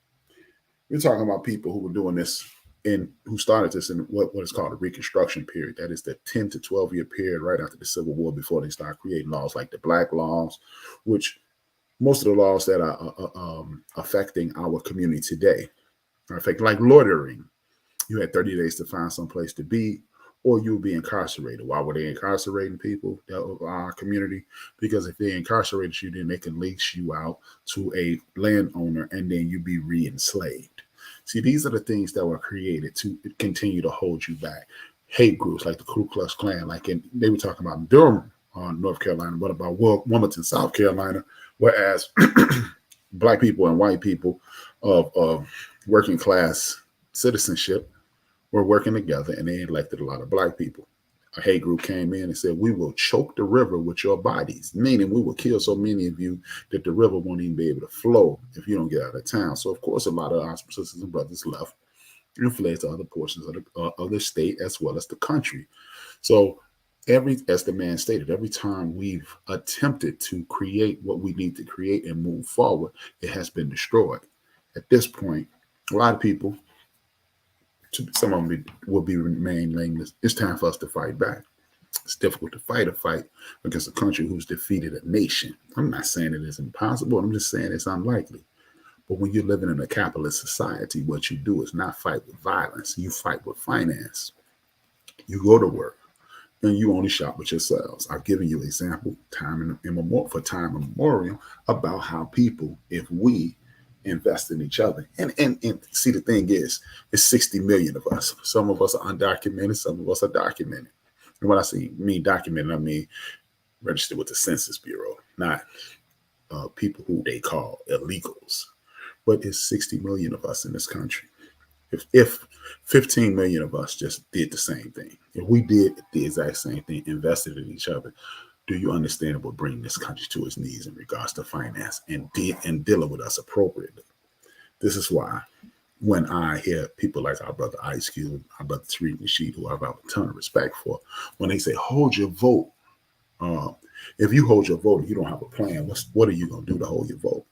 We're talking about people who were doing this who started this in what is called a Reconstruction period. That is the 10 to 12 year period right after the Civil War, before they start creating laws like the Black laws, which most of the laws that are affecting our community today are affecting, like loitering. You had 30 days to find some place to be, or you'll be incarcerated. Why were they incarcerating people of our community? Because if they incarcerated you, then they can lease you out to a landowner, and then you be re-enslaved. See, these are the things that were created to continue to hold you back. Hate groups like the Ku Klux Klan, they were talking about in Durham, North Carolina, but about Wilmington, South Carolina, whereas Black people and white people of working class citizenship were working together, and they elected a lot of Black people. A hate group came in and said, we will choke the river with your bodies, meaning we will kill so many of you that the river won't even be able to flow if you don't get out of town. So, of course, a lot of our sisters and brothers left and fled to other portions of the state as well as the country. So, as the man stated, every time we've attempted to create what we need to create and move forward, it has been destroyed. At this point, a lot of people, some of them will remain nameless. It's time for us to fight back. It's difficult to fight a fight against a country who's defeated a nation. I'm not saying it is impossible. I'm just saying it's unlikely. But when you're living in a capitalist society, what you do is not fight with violence. You fight with finance. You go to work and you only shop with yourselves. I've given you an example time immemorial about how people, if we invest in each other. And see, the thing is, it's 60 million of us. Some of us are undocumented, some of us are documented. And when I mean documented, I mean registered with the Census Bureau, not people who they call illegals. But it's 60 million of us in this country. If 15 million of us just did the same thing, if we did the exact same thing, invested in each other, do you understand it would bring this country to its knees in regards to finance and dealing with us appropriately? This is why when I hear people like our brother Ice Cube, our brother Tariq Nasheed, who I have a ton of respect for, when they say, hold your vote. If you hold your vote and you don't have a plan, what are you going to do to hold your vote?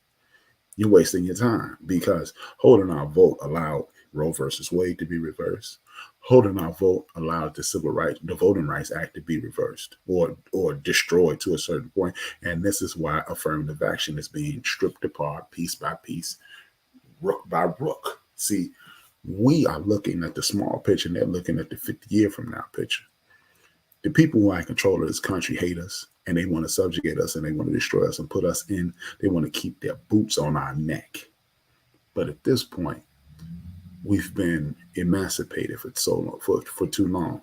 You're wasting your time, because holding our vote allowed Roe versus Wade to be reversed. Holding our vote allowed the Voting Rights Act to be reversed or destroyed to a certain point. And this is why affirmative action is being stripped apart piece by piece, rook by rook. See, we are looking at the small picture, and they're looking at the 50 year from now picture. The people who are in control of this country hate us, and they want to subjugate us, and they want to destroy us and put us in. They want to keep their boots on our neck. But at this point, we've been emancipated for too long.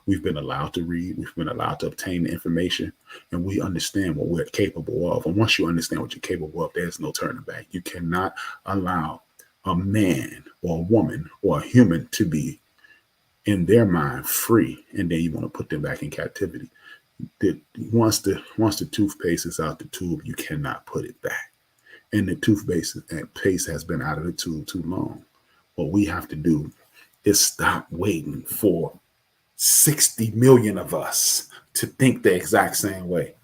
We've been allowed to read. We've been allowed to obtain the information. and we understand what we're capable of. And once you understand what you're capable of, there's no turning back. You cannot allow a man or a woman or a human to be in their mind free, and then you want to put them back in captivity. Once the toothpaste is out the tube, you cannot put it back. And the paste has been out of the tube too long. What we have to do is stop waiting for 60 million of us to think the exact same way.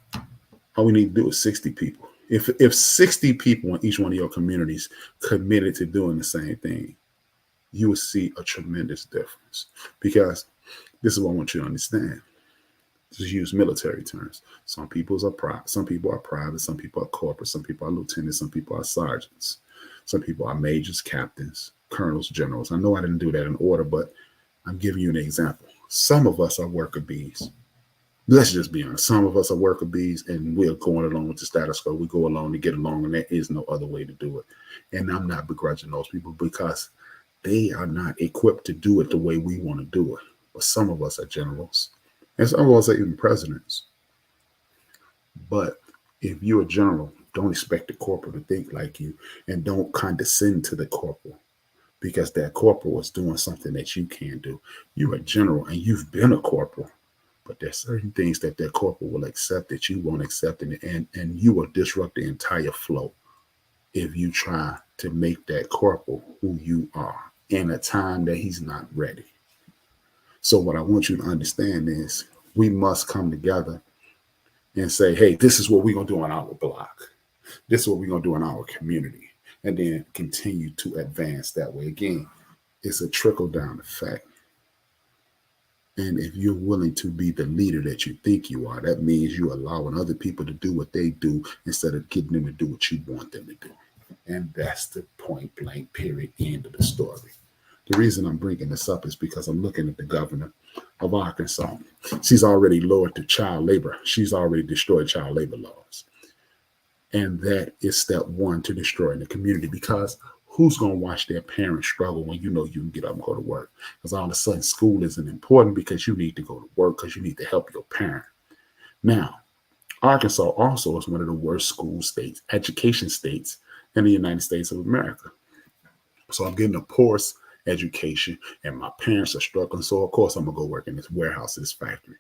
All we need to do is 60 people. If 60 people in each one of your communities committed to doing the same thing, you will see a tremendous difference. Because this is what I want you to understand. Just use military terms. Some people are private, some people are corporate, some people are lieutenants, some people are sergeants, some people are majors, captains, colonels, generals. I know I didn't do that in order, but I'm giving you an example. Some of us are worker bees. Let's just be honest. Some of us are worker bees, and we're going along with the status quo. We go along to get along, and there is no other way to do it. And I'm not begrudging those people because they are not equipped to do it the way we want to do it. But some of us are generals. And some of us are even presidents. But if you're a general, don't expect the corporal to think like you, and don't condescend to the corporal because that corporal is doing something that you can't do. You're a general and you've been a corporal, but there's certain things that corporal will accept that you won't accept, and you will disrupt the entire flow if you try to make that corporal who you are in a time that he's not ready. So what I want you to understand is we must come together and say, hey, this is what we're going to do on our block. This is what we're going to do in our community. And then continue to advance that way. Again, it's a trickle down effect. And if you're willing to be the leader that you think you are, that means you're allowing other people to do what they do instead of getting them to do what you want them to do. And that's the point blank, period, end of the story. The reason I'm bringing this up is because I'm looking at the governor of Arkansas. She's already lowered to child labor. She's already destroyed child labor laws. And that is step one to destroying the community, because who's going to watch their parents struggle when you know you can get up and go to work? Because all of a sudden school isn't important because you need to go to work because you need to help your parent. Now, Arkansas also is one of the worst school states, education states in the United States of America. So I'm getting the poorest education and my parents are struggling. So of course I'm gonna go work in this warehouse, this factory.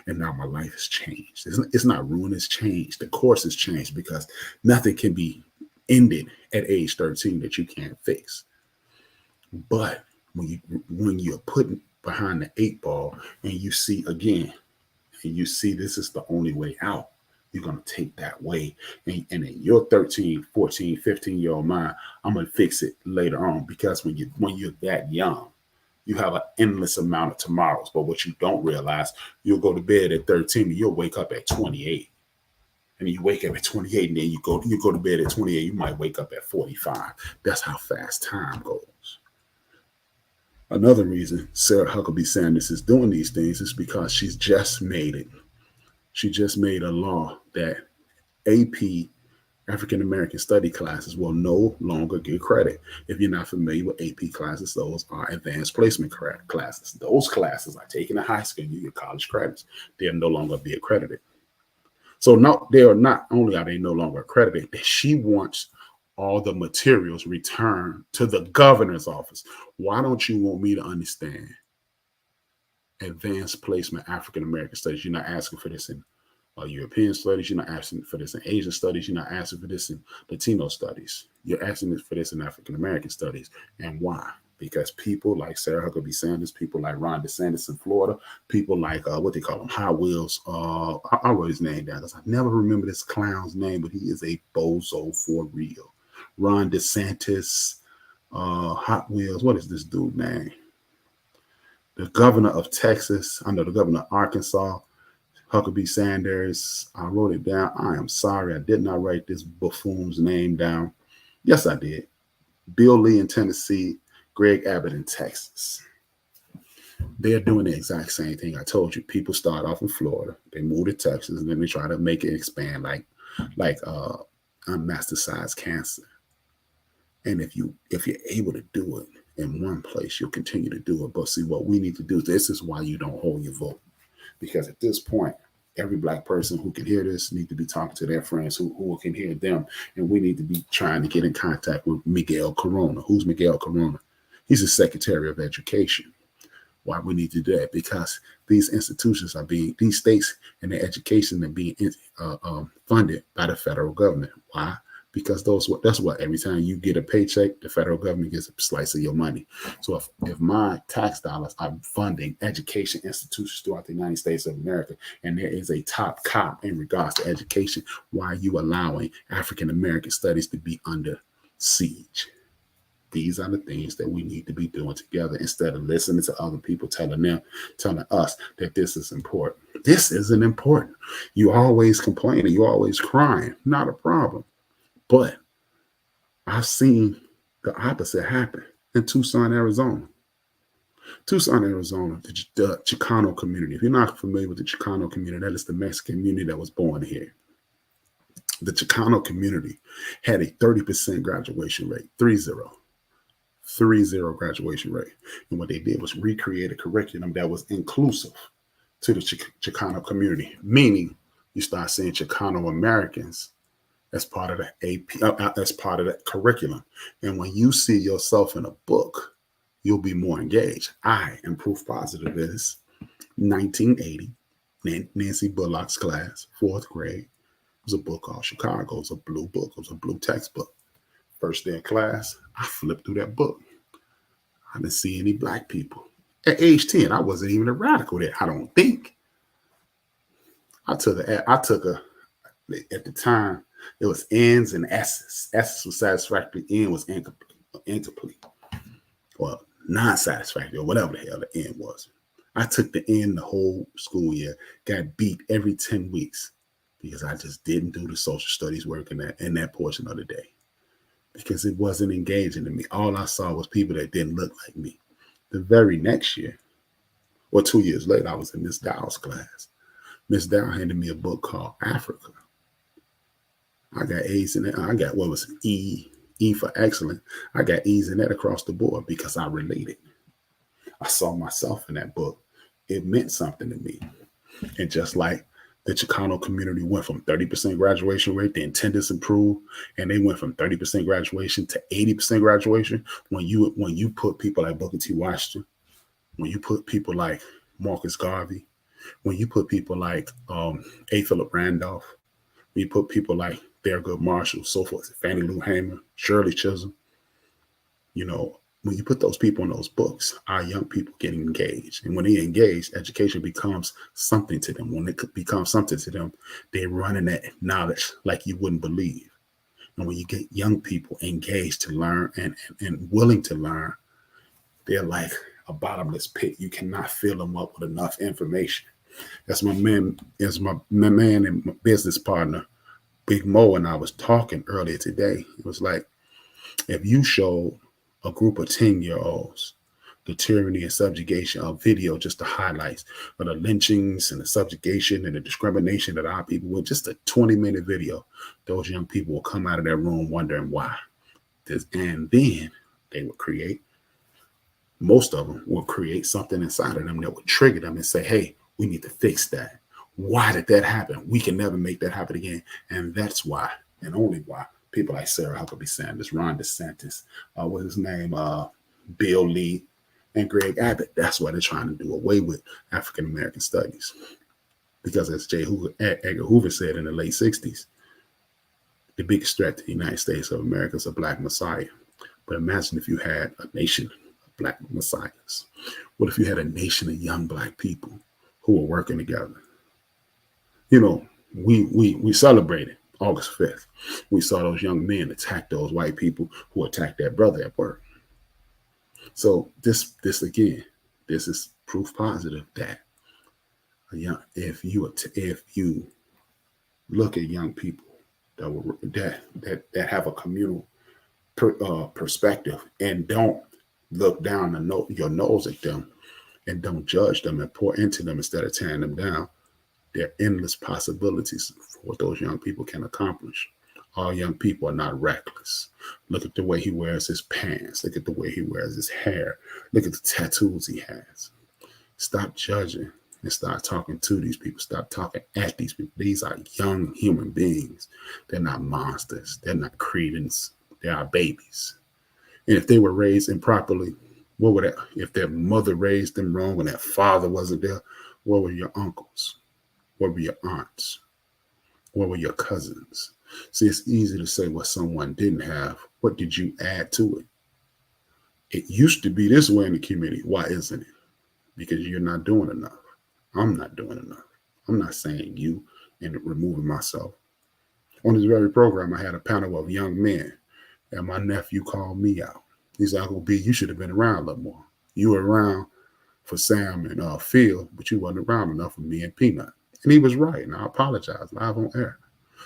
And now my life has changed. It's not ruined, it's changed. The course has changed because nothing can be ended at age 13 that you can't fix. But when you're put behind the 8 ball and you see again, and you see this is the only way out, you're going to take that way. And in your 13, 14, 15-year-old mind, I'm going to fix it later on, because when you're that young, you have an endless amount of tomorrows. But what you don't realize, you'll go to bed at 13 and you'll wake up at 28. And you wake up at 28 and then you go to bed at 28, you might wake up at 45. That's how fast time goes. Another reason Sarah Huckabee Sanders is doing these things is because she's just made it. She just made a law that AP African American study classes will no longer get credit. If you're not familiar with AP classes, those are advanced placement classes. Those classes are taken in high school, you get college credits. They'll no longer be accredited. So no, they are not only are they no longer accredited, she wants all the materials returned to the governor's office. Why don't you want me to understand advanced placement African American studies? You're not asking for this in European studies. You're not asking for this in Asian studies. You're not asking for this in Latino studies. You're asking for this in African American studies. And why? Because people like Sarah Huckabee Sanders, people like Ron DeSantis in Florida, people like what they call them, Hot Wheels. I wrote his name down because I never remember this clown's name, but he is a bozo for real. Ron DeSantis, Hot Wheels. What is this dude name? The governor of Texas. I know the governor of Arkansas. Huckabee Sanders. I wrote it down. I am sorry. I did not write this buffoon's name down. Yes, I did. Bill Lee in Tennessee. Greg Abbott in Texas. They're doing the exact same thing. I told you, people start off in Florida. They move to Texas, and then they try to make it expand like unmetastasized cancer. And if you're able to do it in one place, you'll continue to do it. But see, what we need to do, this is why you don't hold your vote. Because at this point, every black person who can hear this need to be talking to their friends who can hear them. And we need to be trying to get in contact with Miguel Corona. Who's Miguel Corona? He's the Secretary of Education. Why we need to do that? Because these institutions these states and their education are being funded by the federal government. Why? Because that's what every time you get a paycheck, the federal government gets a slice of your money. So if my tax dollars are funding education institutions throughout the United States of America, and there is a top cop in regards to education, why are you allowing African American studies to be under siege? These are the things that we need to be doing together instead of listening to other people telling us that this is important. This isn't important. You always complaining, you always crying. Not a problem. But I've seen the opposite happen in Tucson, Arizona. Tucson, Arizona, the Chicano community. If you're not familiar with the Chicano community, that is the Mexican community that was born here. The Chicano community had a 30% graduation rate, 30 graduation rate. And what they did was recreate a curriculum that was inclusive to the Chicano community, meaning you start seeing Chicano Americans as part of the AP, as part of that curriculum. And when you see yourself in a book, you'll be more engaged. I am proof positive of this. 1980, Nancy Bullock's class, 4th grade. It was a book called Chicago. It was a blue book. It was a blue textbook. First day of class, I flipped through that book. I didn't see any black people. At age 10, I wasn't even a radical there, I don't think. At the time, it was N's and S's. S's was satisfactory, N was incomplete. Or non-satisfactory, or whatever the hell the N was. I took the N the whole school year, got beat every 10 weeks because I just didn't do the social studies work in that portion of the day. Because it wasn't engaging to me. All I saw was people that didn't look like me. The very next year, or 2 years later, I was in Miss Dow's class. Miss Dow handed me a book called Africa. I got A's in it. I got what was E for excellent. I got E's in that across the board because I related. I saw myself in that book. It meant something to me. And just like the Chicano community went from 30% graduation rate, the attendance improved, and they went from 30% graduation to 80% graduation. When you put people like Booker T. Washington, when you put people like Marcus Garvey, when you put people like A. Philip Randolph, when you put people like Thurgood Marshall, so forth, Fannie Lou Hamer, Shirley Chisholm, when you put those people in those books, our young people get engaged. And when they engage, education becomes something to them. When it becomes something to them, they're running that knowledge like you wouldn't believe. And when you get young people engaged to learn and willing to learn, they're like a bottomless pit. You cannot fill them up with enough information. That's my man and my business partner, Big Mo, and I was talking earlier today. It was like, if you showed a group of 10-year-olds the tyranny and subjugation of video, just the highlights of the lynchings and the subjugation and the discrimination that our people with, just a 20-minute video, those young people will come out of that room wondering why. And then they would create, most of them will create something inside of them that would trigger them and say, hey, we need to fix that. Why did that happen? We can never make that happen again. And that's why, and only why, people like Sarah Huckabee Sanders, Ron DeSantis, what's his name, Bill Lee, and Greg Abbott, that's why they're trying to do away with African American studies. Because as Edgar Hoover said in the late 60s, the biggest threat to the United States of America is a black messiah. But imagine if you had a nation of black messiahs. What if you had a nation of young black people who were working together? We celebrated August 5th. We saw those young men attack those white people who attacked their brother at work. So this is proof positive that if you look at young people that have a communal perspective and don't look down your nose at them and don't judge them and pour into them instead of tearing them down, there are endless possibilities for what those young people can accomplish. All young people are not reckless. Look at the way he wears his pants. Look at the way he wears his hair. Look at the tattoos he has. Stop judging and start talking to these people, start talking at these people. These are young human beings. They're not monsters. They're not cretins. They are babies. And if they were raised improperly, what would that, if their mother raised them wrong and their father wasn't there, what were your uncles? What were your aunts? What were your cousins? See, it's easy to say what someone didn't have. What did you add to it? It used to be this way in the community. Why isn't it? Because you're not doing enough. I'm not doing enough. I'm not saying you and removing myself. On this very program, I had a panel of young men, and my nephew called me out. He said, Uncle B, you should have been around a little more. You were around for Sam and Phil, but you wasn't around enough for me and Peanut. And he was right, and I apologize live on air.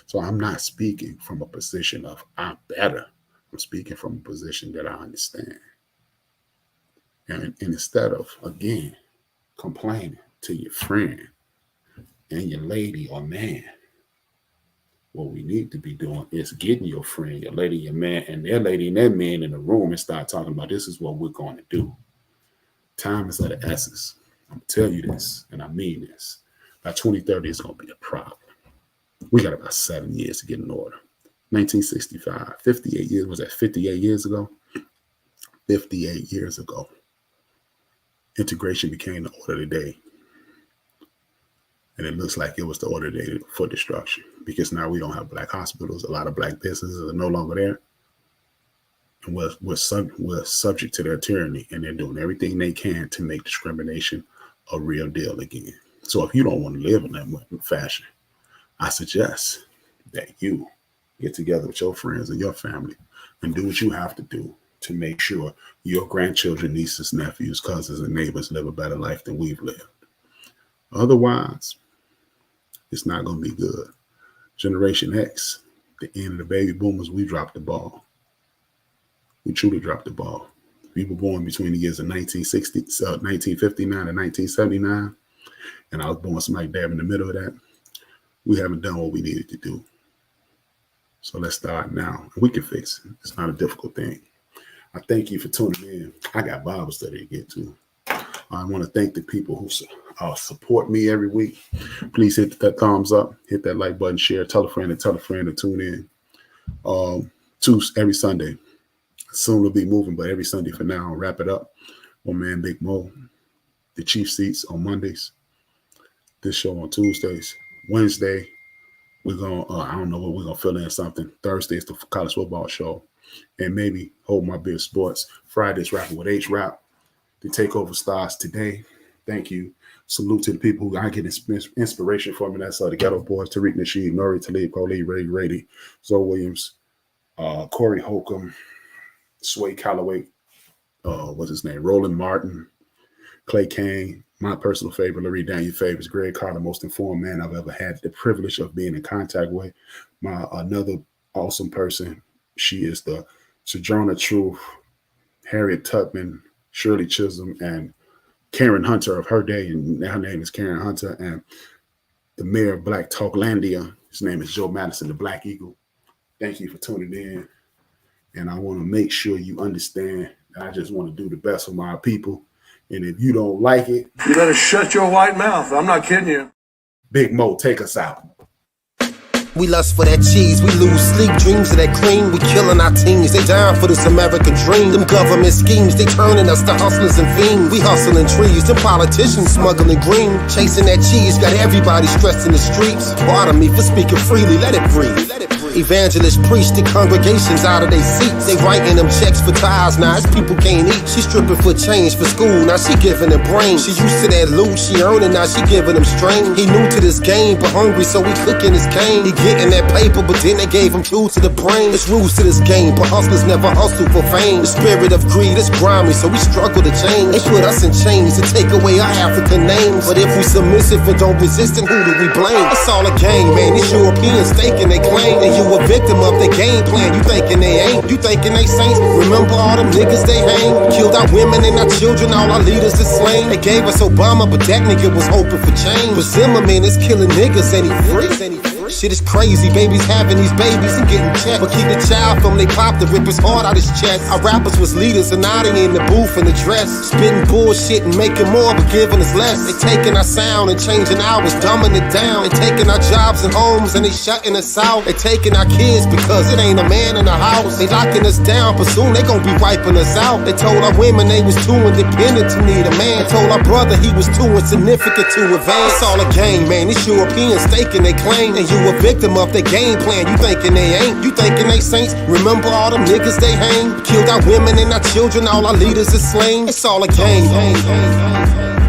So I'm not speaking from a position of I'm better. I'm speaking from a position that I understand. And instead of, again, complaining to your friend and your lady or man, what we need to be doing is getting your friend, your lady, your man, and their lady and their man in the room and start talking about this is what we're going to do. Time is of the essence. I'm going to tell you this, and I mean this. By 2030, it's going to be a problem. We got about 7 years to get in order. 1965, 58 years, was that 58 years ago? 58 years ago. Integration became the order of the day. And it looks like it was the order of the day for destruction, because now we don't have black hospitals. A lot of black businesses are no longer there. And we're subject to their tyranny, and they're doing everything they can to make discrimination a real deal again. So if you don't want to live in that fashion, I suggest that you get together with your friends and your family and do what you have to do to make sure your grandchildren, nieces, nephews, cousins, and neighbors live a better life than we've lived. Otherwise, it's not going to be good. Generation X, the end of the baby boomers, we dropped the ball. We truly dropped the ball. People born between the years of 1959 and 1979, and I was born smack dab in the middle of that. We haven't done what we needed to do. So let's start now. We can fix it. It's not a difficult thing. I thank you for tuning in. I got Bible study to get to. I want to thank the people who support me every week. Please hit that thumbs up, hit that like button, share, tell a friend to tune in. Every Sunday. Soon we'll be moving, but every Sunday for now, I'll wrap it up. One man, Big Mo. The Chief Seats on Mondays. This show on Tuesdays. Wednesday, we're going to, I don't know what we're going to fill in something. Thursday is the college football show. And maybe Hold My Beer Sports. Friday's Rapping with HRap. The Takeover starts today. Thank you. Salute to the people who I get inspiration from. And that's the Ghetto Boys, Tariq Nasheed, Nori Talib, Coley, Ray Rady, Zoe Williams, Corey Holcomb, Sway Calloway, what's his name? Roland Martin, Clay Kane, my personal favorite, Larry Daniel favorites, Greg Carter, most informed man I've ever had the privilege of being in contact with. My another awesome person, she is the Sojourner Truth, Harriet Tubman, Shirley Chisholm, and Karen Hunter of her day, and her name is Karen Hunter, and the mayor of Black Talklandia, his name is Joe Madison, the Black Eagle. Thank you for tuning in, and I want to make sure you understand that I just want to do the best for my people, and if you don't like it, you better shut your white mouth. I'm not kidding you. Big Mo, take us out. We lust for that cheese, we lose sleep, dreams of that cream. We killing our teens, they down for this American dream. Them government schemes, they turning us to hustlers and fiends. We hustling trees, them politicians smuggling green. Chasing that cheese, got everybody stressed in the streets. Pardon me for speaking freely, let it breathe. Evangelists preach to congregations out of their seats. They writing them checks for tithes, now his people can't eat. She stripping for change for school, now she giving them brain. She used to that loot, she earning, now she giving them strain. He new to this game, but hungry, so he cooking his cane. He getting that paper, but then they gave him tools to the brain. It's rules to this game, but hustlers never hustle for fame. The spirit of greed is grimy, so we struggle to change. They put us in chains to take away our African names. But if we submissive and don't resist, then who do we blame? It's all a game, man, these Europeans staking they claim. And you a victim of their game plan, you thinking they ain't. You thinking they saints, remember all them niggas they hang. Killed our women and our children, all our leaders is slain. They gave us Obama, but that nigga was hoping for change. But Zimmerman is killing niggas and he free. Shit is crazy, babies having these babies and getting checked. But keep the child from they pop to rip his heart out his chest. Our rappers was leaders and now they in the booth in the dress. Spitting bullshit and making more but giving us less. They taking our sound and changing ours, dumbing it down. They taking our jobs and homes and they shutting us out. They taking our kids because it ain't a man in the house. They locking us down, but soon they gon' be wiping us out. They told our women they was too independent to need a man. They told our brother he was too insignificant to advance. It's all a game, man. These Europeans staking they claim, and you a victim of their game plan. You thinking they ain't? You thinking they saints? Remember all them niggas they hang? Killed our women and our children. All our leaders is slain. It's all a game.